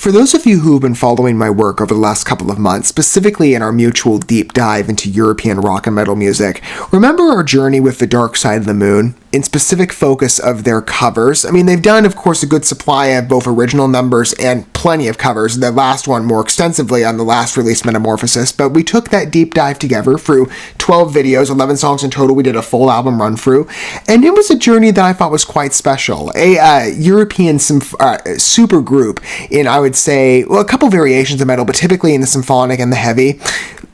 For those of you who have been following my work over the last couple of months, specifically in our mutual deep dive into European rock and metal music, remember our journey with The Dark Side of the Moon? In specific focus of their covers. I mean, they've done, of course, a good supply of both original numbers and plenty of covers, the last one more extensively on the last release, Metamorphosis, but we took that deep dive together through 12 videos, 11 songs in total. We did a full album run through, and it was a journey that I thought was quite special. A European super group in, I would say, well, a couple variations of metal, but typically in the symphonic and the heavy,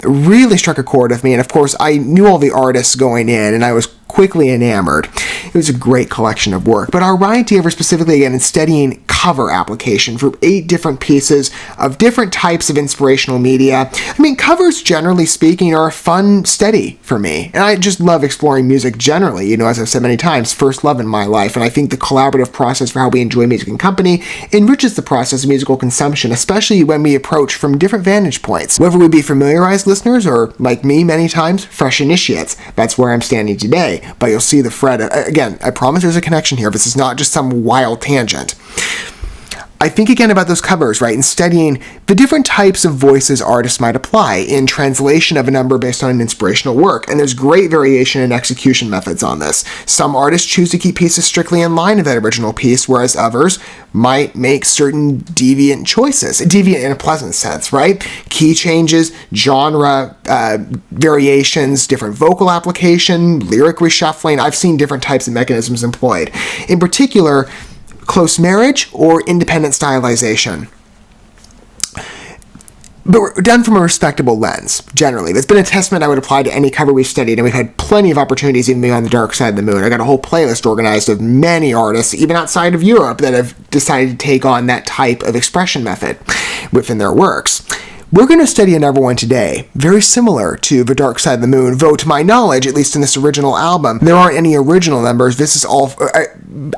really struck a chord with me. And of course, I knew all the artists going in, and I was quickly enamored. It was a great collection of work. But our idea for specifically, again, in studying cover application for 8 different pieces of different types of inspirational media. I mean, covers, generally speaking, are a fun study for me. And I just love exploring music generally. You know, as I've said many times, first love in my life. And I think the collaborative process for how we enjoy music in company enriches the process of musical consumption, especially when we approach from different vantage points. Whether we be familiarized listeners or, like me many times, fresh initiates. That's where I'm standing today. But you'll see the thread. Again, I promise there's a connection here. This is not just some wild tangent. I think again about those covers, right, and studying the different types of voices artists might apply in translation of a number based on an inspirational work. And there's great variation in execution methods on this. Some artists choose to keep pieces strictly in line with that original piece, whereas others might make certain deviant choices. Deviant in a pleasant sense, right? Key changes, genre variations, different vocal application, lyric reshuffling. I've seen different types of mechanisms employed. In particular, close marriage or independent stylization. But we're done from a respectable lens, generally. That's been a testament I would apply to any cover we've studied, and we've had plenty of opportunities even beyond The Dark Side of the Moon. I got a whole playlist organized of many artists, even outside of Europe, that have decided to take on that type of expression method within their works. We're going to study another one today, very similar to The Dark Side of the Moon, though to my knowledge, at least in this original album, there aren't any original numbers. This is all...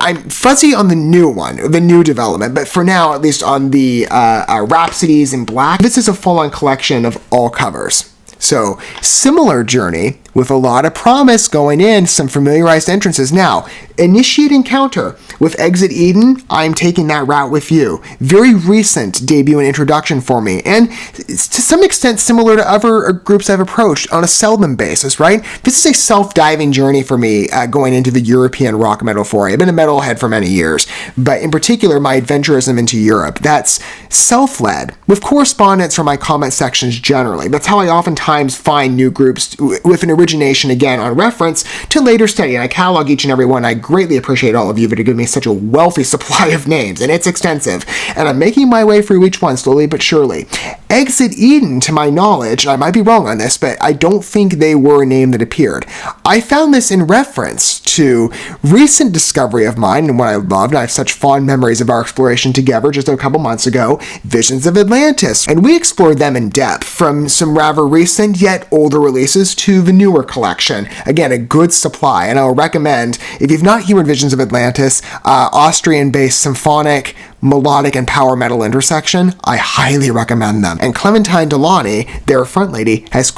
I'm fuzzy on the new one, the new development, but for now, at least on the Rhapsodies in Black, this is a full-on collection of all covers. So, similar journey with a lot of promise going in, some familiarized entrances. Now, initiate encounter with Exit Eden, I'm taking that route with you. Very recent debut and introduction for me, and to some extent similar to other groups I've approached on a seldom basis, right? This is a self-diving journey for me going into the European rock metal foray. I've been a metalhead for many years, but in particular, my adventurism into Europe. That's self-led, with correspondence from my comment sections generally. That's how I oftentimes find new groups with an origination, again, on reference to later study, and I catalog each and every one. I greatly appreciate all of you for giving me such a wealthy supply of names, and it's extensive, and I'm making my way through each one slowly but surely. Exit Eden, to my knowledge, and I might be wrong on this, but I don't think they were a name that appeared. I found this in reference to recent discovery of mine, and what I loved, and I have such fond memories of our exploration together just a couple months ago, Visions of Atlantis, and we explored them in depth, from some rather recent yet older releases to the newer collection. Again, a good supply, and I'll recommend, if you've not heard Visions of Atlantis, Austrian-based symphonic, melodic, and power metal intersection, I highly recommend them. And Clementine Delany, their front lady, has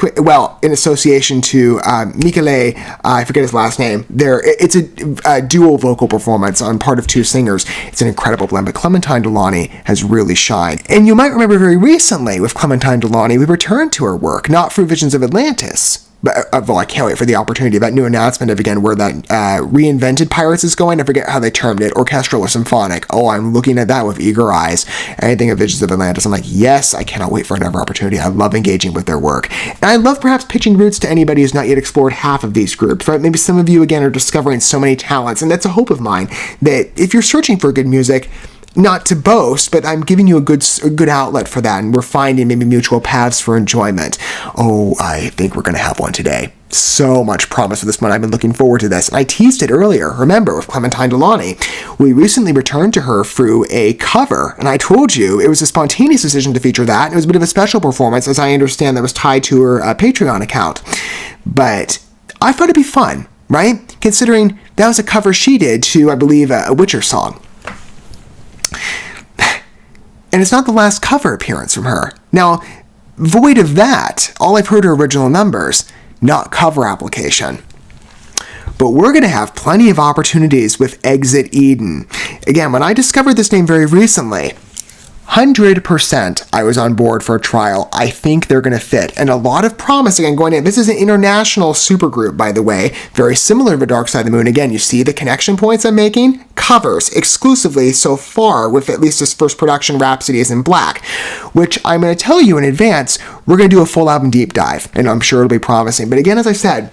in association to Michele, I forget his last name, it's a dual vocal performance on part of 2 singers. It's an incredible blend, but Clementine Delany has really shined. And you might remember very recently with Clementine Delany, we returned to her work, not through Visions of Atlantis, but I can't wait for the opportunity. That new announcement of, again, where that reinvented Pirates is going. I forget how they termed it, orchestral or symphonic. Oh, I'm looking at that with eager eyes. Anything of Visions of Atlantis, I'm like, yes, I cannot wait for another opportunity. I love engaging with their work. And I love perhaps pitching roots to anybody who's not yet explored half of these groups, right? Maybe some of you, again, are discovering so many talents, and that's a hope of mine, that if you're searching for good music, not to boast, but I'm giving you a good outlet for that, and we're finding maybe mutual paths for enjoyment. Oh, I think we're going to have one today. So much promise for this one. I've been looking forward to this. And I teased it earlier, remember, with Clementine Delany. We recently returned to her through a cover, and I told you it was a spontaneous decision to feature that, and it was a bit of a special performance, as I understand that was tied to her Patreon account. But I thought it'd be fun, right? Considering that was a cover she did to, I believe, a Witcher song. And it's not the last cover appearance from her. Now, void of that, all I've heard are original numbers, not cover application. But we're going to have plenty of opportunities with Exit Eden. Again, when I discovered this name very recently, 100% I was on board for a trial. I think they're going to fit. And a lot of promise, again, going in. This is an international supergroup, by the way, very similar to Dark Side of the Moon. Again, you see the connection points I'm making? Covers exclusively so far, with at least this first production, Rhapsody is in Black, which I'm going to tell you in advance, we're going to do a full album deep dive, and I'm sure it'll be promising. But again, as I said,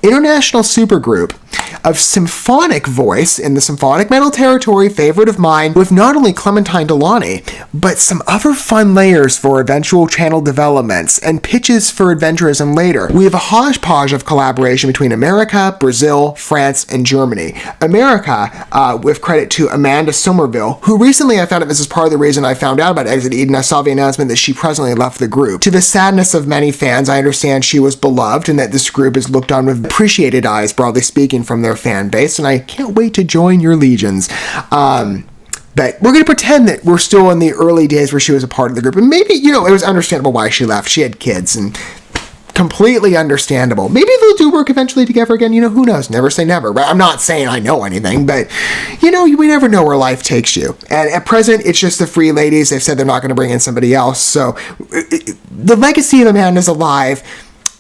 international supergroup of symphonic voice in the symphonic metal territory, favorite of mine, with not only Clementine Delany, but some other fun layers for eventual channel developments and pitches for adventurism later. We have a hodgepodge of collaboration between America, Brazil, France, and Germany. America, with credit to Amanda Somerville, who recently I found out, this is part of the reason I found out about Exit Eden, I saw the announcement that she presently left the group. To the sadness of many fans, I understand she was beloved and that this group is looked on with appreciated eyes, broadly speaking, from their fan base, and I can't wait to join your legions. But we're going to pretend that we're still in the early days where she was a part of the group. And maybe, it was understandable why she left. She had kids, and completely understandable. Maybe they'll do work eventually together again. Who knows? Never say never. Right? I'm not saying I know anything, but, we never know where life takes you. And at present, it's just the Free Ladies. They've said they're not going to bring in somebody else. So the legacy of Amanda's alive.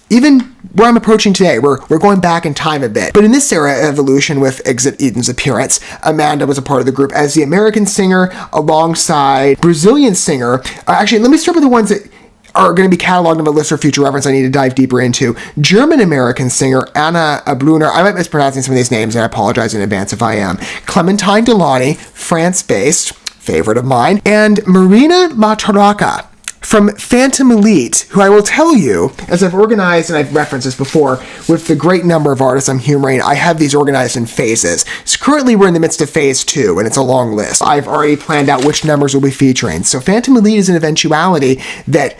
Even where I'm approaching today, we're going back in time a bit. But in this era of evolution with Exit Eden's appearance, Amanda was a part of the group as the American singer alongside Brazilian singer. Actually, let me start with the ones that are going to be cataloged on the list for future reference I need to dive deeper into. German-American singer Anna Bluner, I might be mispronouncing some of these names, and I apologize in advance if I am. Clementine Delany, France-based, favorite of mine, and Marina Mataraka from Phantom Elite, who I will tell you, as I've organized, and I've referenced this before, with the great number of artists I'm humoring, I have these organized in phases. So currently we're in the midst of phase 2, and it's a long list. I've already planned out which numbers we'll be featuring. So Phantom Elite is an eventuality that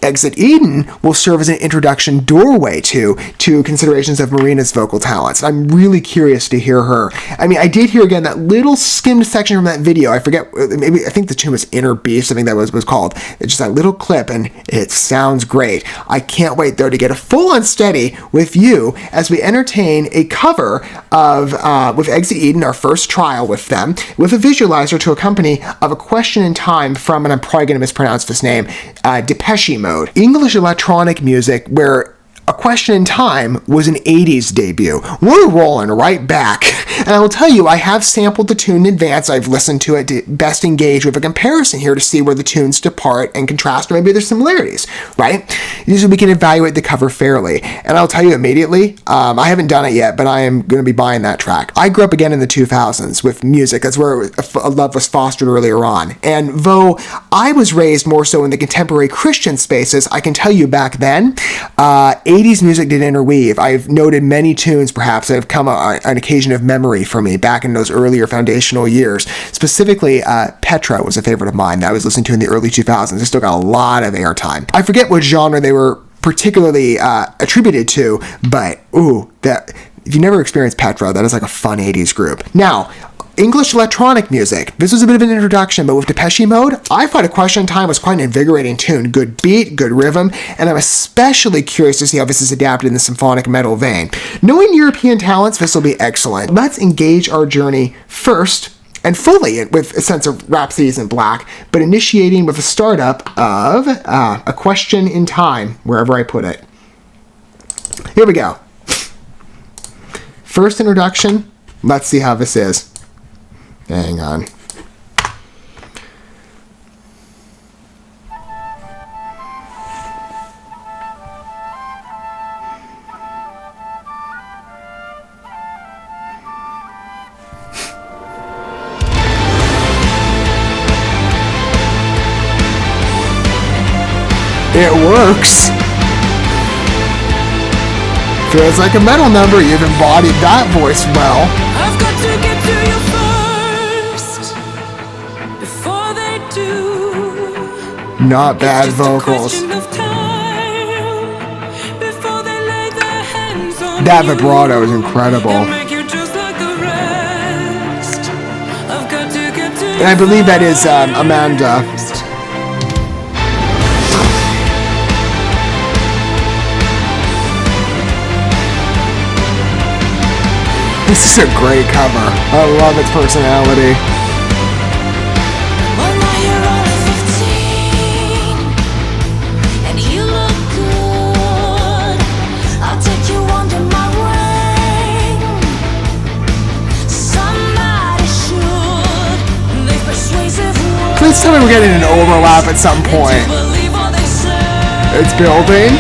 Exit Eden will serve as an introduction doorway to considerations of Marina's vocal talents. I'm really curious to hear her. I mean, I did hear again that little skimmed section from that video. I forget, I think the tune was Inner Beast, I think that was called. It's just that little clip, and it sounds great. I can't wait, though, to get a full unsteady with you as we entertain a cover of, with Exit Eden, our first trial with them, with a visualizer to accompany of A Question in Time from, and I'm probably going to mispronounce this name, Depeche Mode. English electronic music where A Question in Time was an 80s debut. We're rolling right back. And I will tell you, I have sampled the tune in advance. I've listened to it to best engage with a comparison here to see where the tunes depart and contrast, or maybe there's similarities, right? So we can evaluate the cover fairly. And I'll tell you immediately, I haven't done it yet, but I am going to be buying that track. I grew up again in the 2000s with music. That's where a love was fostered earlier on. And though I was raised more so in the contemporary Christian spaces, I can tell you back then, 80s music did interweave. I've noted many tunes, perhaps, that have come on occasion of memory for me back in those earlier foundational years. Specifically, Petra was a favorite of mine that I was listening to in the early 2000s. It still got a lot of airtime. I forget what genre they were particularly attributed to, but that if you never experienced Petra, that is like a fun 80s group. Now, English electronic music. This was a bit of an introduction, but with Depeche Mode, I thought A Question in Time was quite an invigorating tune. Good beat, good rhythm, and I'm especially curious to see how this is adapted in the symphonic metal vein. Knowing European talents, this will be excellent. Let's engage our journey first and fully with a sense of Rhapsody is in Black, but initiating with a startup of A Question in Time, wherever I put it. Here we go. First introduction. Let's see how this is. Hang on. It works. Feels like a metal number. You've embodied that voice well. I've got to get to you first before they do. Not bad vocals. That vibrato is incredible. And I believe that is Amanda. This is a great cover. I love its personality. an overlap at some point. It's building.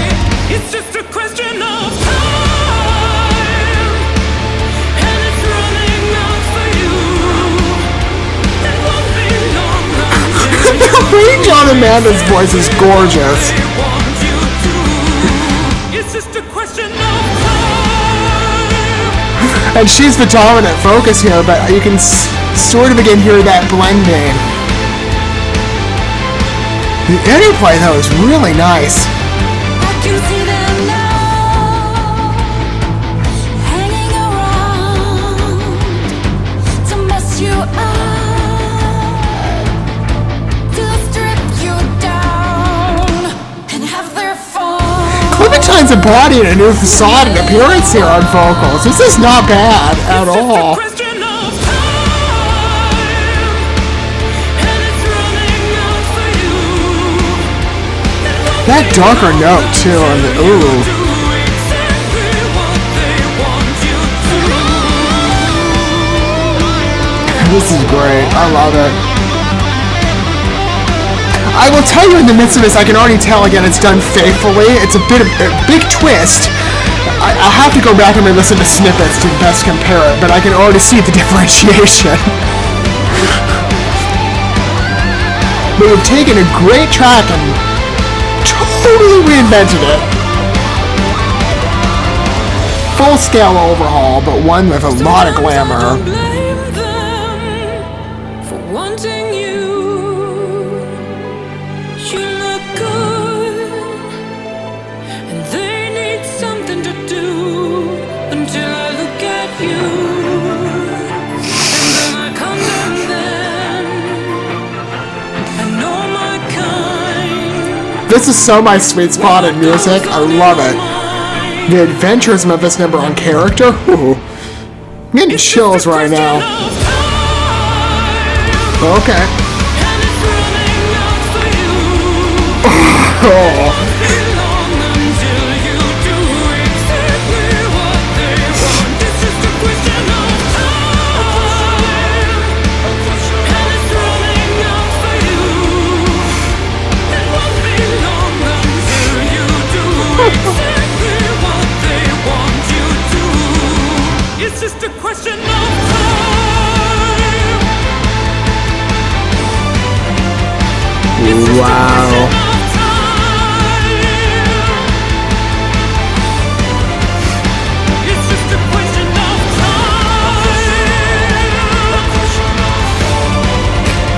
It's just a question of time, and it's running out for you. It won't be long until The range on Amanda's voice is gorgeous. they want you to. It's just a question of time. And she's the dominant focus here, but you can sort of again hear that blending. The interplay, though, is really nice. I can see them now, hanging around to mess you up, to strip you down and have their fun. Clementine's embodying a new facade and appearance here on vocals. This is not bad at all. Question of time, and it's running out for you. That darker note, too, and the, ooh. Do exactly what they want you to. This is great. I love it. I will tell you in the midst of this, I can already tell, again, it's done faithfully. It's a big twist. I'll have to go back and listen to snippets to best compare it, but I can already see the differentiation. But we've taken a great track and totally reinvented it. Full scale overhaul, but one with a lot of glamour. Don't blame them for wanting you. You look good, and they need something to do until I look at you, and then I condemn them. I know my kind. This is so my sweet spot in music. I love it. The adventurism of this number on character. Ooh. I'm getting chills right now. Okay. Oh. It's just a question of time. It's just Wow. a question of time. It's just a question of time.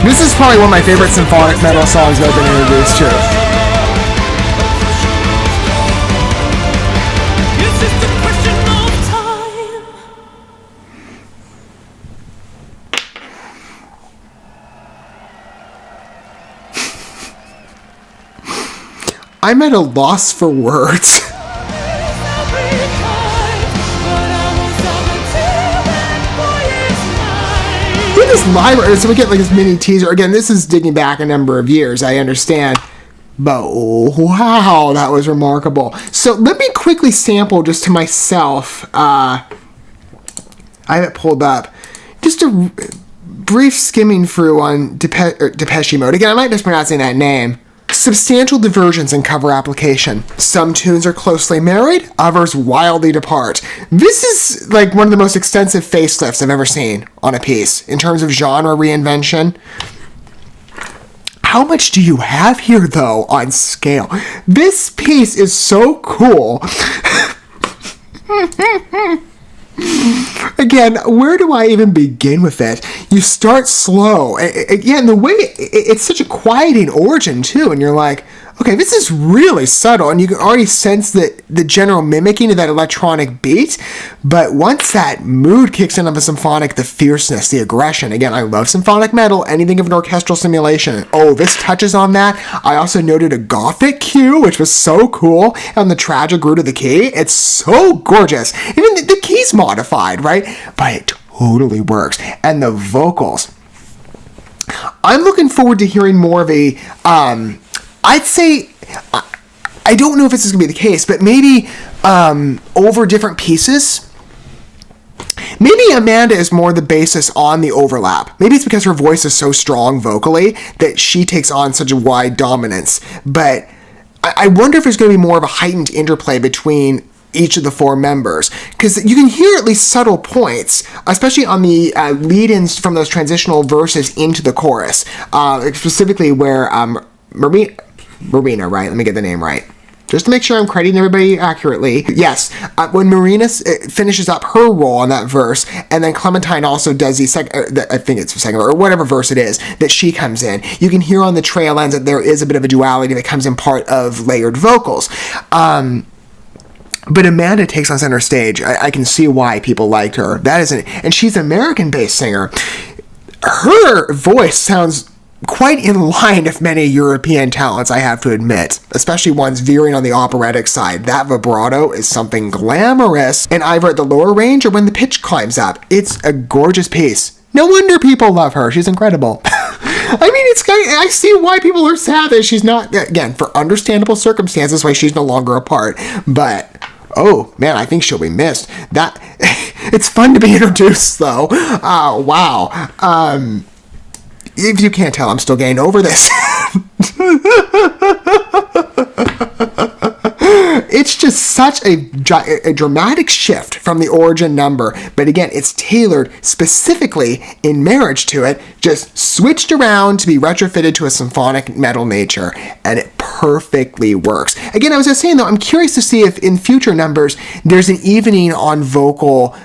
This is probably one of my favorite symphonic metal songs I've been introduced to. It's just a question of time. I'm at a loss for words. Look at this library. So we get like this mini teaser. Again, this is digging back a number of years, I understand. But wow, that was remarkable. So let me quickly sample just to myself. I have it pulled up. Just a brief skimming through on Depeche mode. Again, I might be mispronouncing that name. Substantial diversions in cover application. Some tunes are closely married, others wildly depart. This is like one of the most extensive facelifts I've ever seen on a piece in terms of genre reinvention. How much do you have here, though, on scale? This piece is so cool. Again, where do I even begin with it? You start slow. Again, the way it's such a quieting origin too, and you're like, okay, this is really subtle, and you can already sense the general mimicking of that electronic beat. But once that mood kicks in of a symphonic, the fierceness, the aggression. Again, I love symphonic metal. Anything of an orchestral simulation. Oh, this touches on that. I also noted a gothic cue, which was so cool, on the tragic root of the key. It's so gorgeous. Even the key's modified, right? But it totally works. And the vocals. I'm looking forward to hearing more of a, I'd say, I don't know if this is going to be the case, but maybe over different pieces. Maybe Amanda is more the basis on the overlap. Maybe it's because her voice is so strong vocally that she takes on such a wide dominance. But I wonder if there's going to be more of a heightened interplay between each of the four members, because you can hear at least subtle points, especially on the lead-ins from those transitional verses into the chorus, specifically where Marina, right? Let me get the name right. Just to make sure I'm crediting everybody accurately. Yes, when Marina finishes up her role on that verse, and then Clementine also does the second, I think it's the second, or whatever verse it is, that she comes in. You can hear on the trail ends that there is a bit of a duality that comes in part of layered vocals. But Amanda takes on center stage. I can see why people liked her. And she's an American-based singer. Her voice sounds quite in line with many European talents, I have to admit, especially ones veering on the operatic side. That vibrato is something glamorous, and either at the lower range or when the pitch climbs up. It's a gorgeous piece. No wonder people love her. She's incredible. I mean, I see why people are sad that she's not, again, for understandable circumstances, why she's no longer a part. But, oh, man, I think she'll be missed. It's fun to be introduced, though. Wow. If you can't tell, I'm still getting over this. It's just such a dramatic shift from the origin number. But again, it's tailored specifically in marriage to it, just switched around to be retrofitted to a symphonic metal nature. And it perfectly works. Again, I was just saying, though, I'm curious to see if in future numbers there's an evening on vocal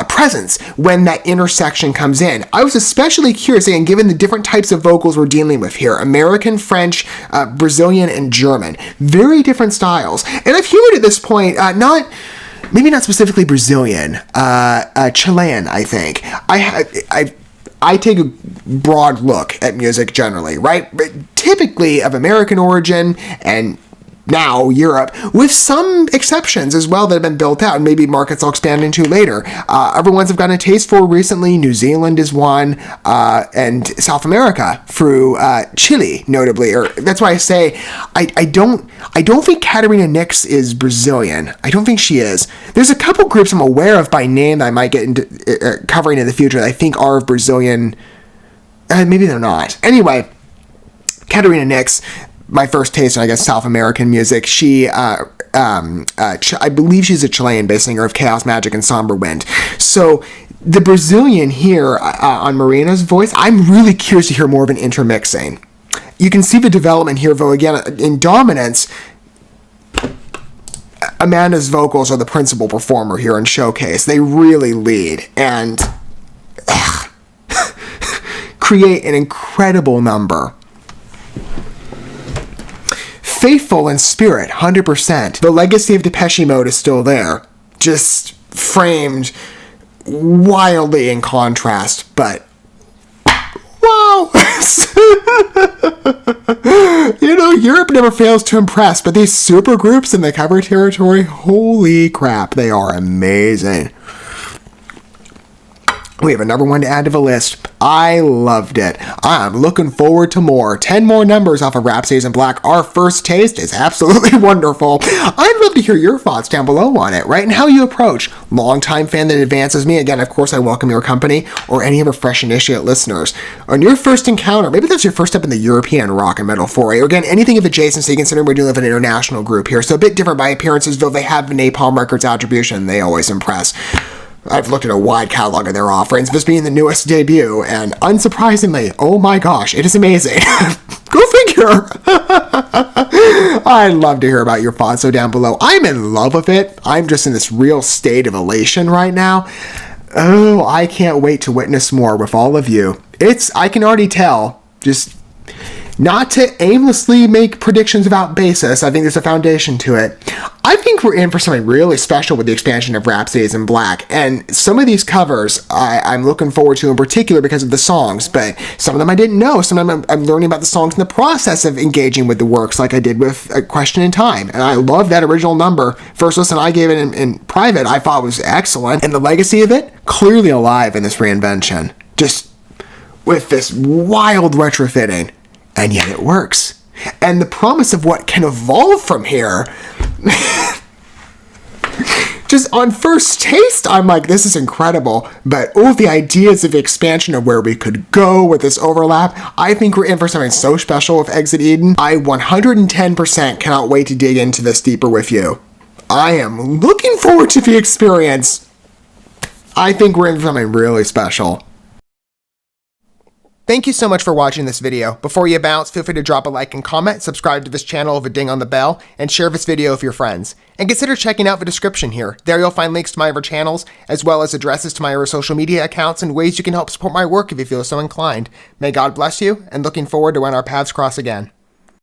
presence when that intersection comes in. I was especially curious, again, given the different types of vocals we're dealing with here: American, French, Brazilian, and German. Very different styles. And I've humored at this point, maybe not specifically Brazilian, Chilean, I think. I take a broad look at music generally, right? But typically of American origin and now Europe, with some exceptions as well that have been built out, and maybe markets I'll expand into later. Other ones I've gotten a taste for recently. New Zealand is one, and South America through Chile, notably. Or that's why I say I don't think Katarina Nix is Brazilian. I don't think she is. There's a couple groups I'm aware of by name that I might get into covering in the future that I think are of Brazilian. Maybe they're not. Anyway, Katarina Nix, my first taste in, I guess, South American music. She, I believe she's a Chilean-based singer of Chaos Magic and Somber Wind. So the Brazilian here on Marina's voice, I'm really curious to hear more of an intermixing. You can see the development here, though, again, in dominance. Amanda's vocals are the principal performer here in Showcase. They really lead and create an incredible number. Faithful in spirit, 100%. The legacy of Depeche Mode is still there, just framed wildly in contrast, but wow! Europe never fails to impress, but these supergroups in the cover territory, holy crap, they are amazing. We have another one to add to the list. I loved it. I'm looking forward to more. 10 more numbers off of Rhapsodies in Black. Our first taste is absolutely wonderful. I'd love to hear your thoughts down below on it, right? And how you approach. Longtime fan that advances me. Again, of course, I welcome your company or any other fresh initiate listeners. On your first encounter, maybe that's your first step in the European rock and metal foray. Or again, anything of adjacency, considering we're dealing with an international group here. So a bit different by appearances, though they have the Napalm Records attribution. They always impress. I've looked at a wide catalog of their offerings, this being the newest debut, and unsurprisingly, oh my gosh, it is amazing. Go figure! I'd love to hear about your thoughts, so down below. I'm in love with it. I'm just in this real state of elation right now. Oh, I can't wait to witness more with all of you. I can already tell, just not to aimlessly make predictions without basis. I think there's a foundation to it. I think we're in for something really special with the expansion of Rhapsodies in Black, and some of these covers I'm looking forward to in particular because of the songs, but some of them I didn't know. Some of them I'm learning about the songs in the process of engaging with the works, like I did with A Question in Time, and I love that original number. First listen I gave it in private, I thought was excellent, and the legacy of it, clearly alive in this reinvention. Just with this wild retrofitting. And yet it works. And the promise of what can evolve from here just just on first taste, I'm like, this is incredible. But the ideas of expansion of where we could go with this overlap, I think we're in for something so special with Exit Eden. I 110% cannot wait to dig into this deeper with you. I am looking forward to the experience. I think we're in for something really special. Thank you so much for watching this video. Before you bounce, feel free to drop a like and comment, subscribe to this channel with a ding on the bell, and share this video with your friends. And consider checking out the description here. There you'll find links to my other channels, as well as addresses to my other social media accounts and ways you can help support my work if you feel so inclined. May God bless you, and looking forward to when our paths cross again.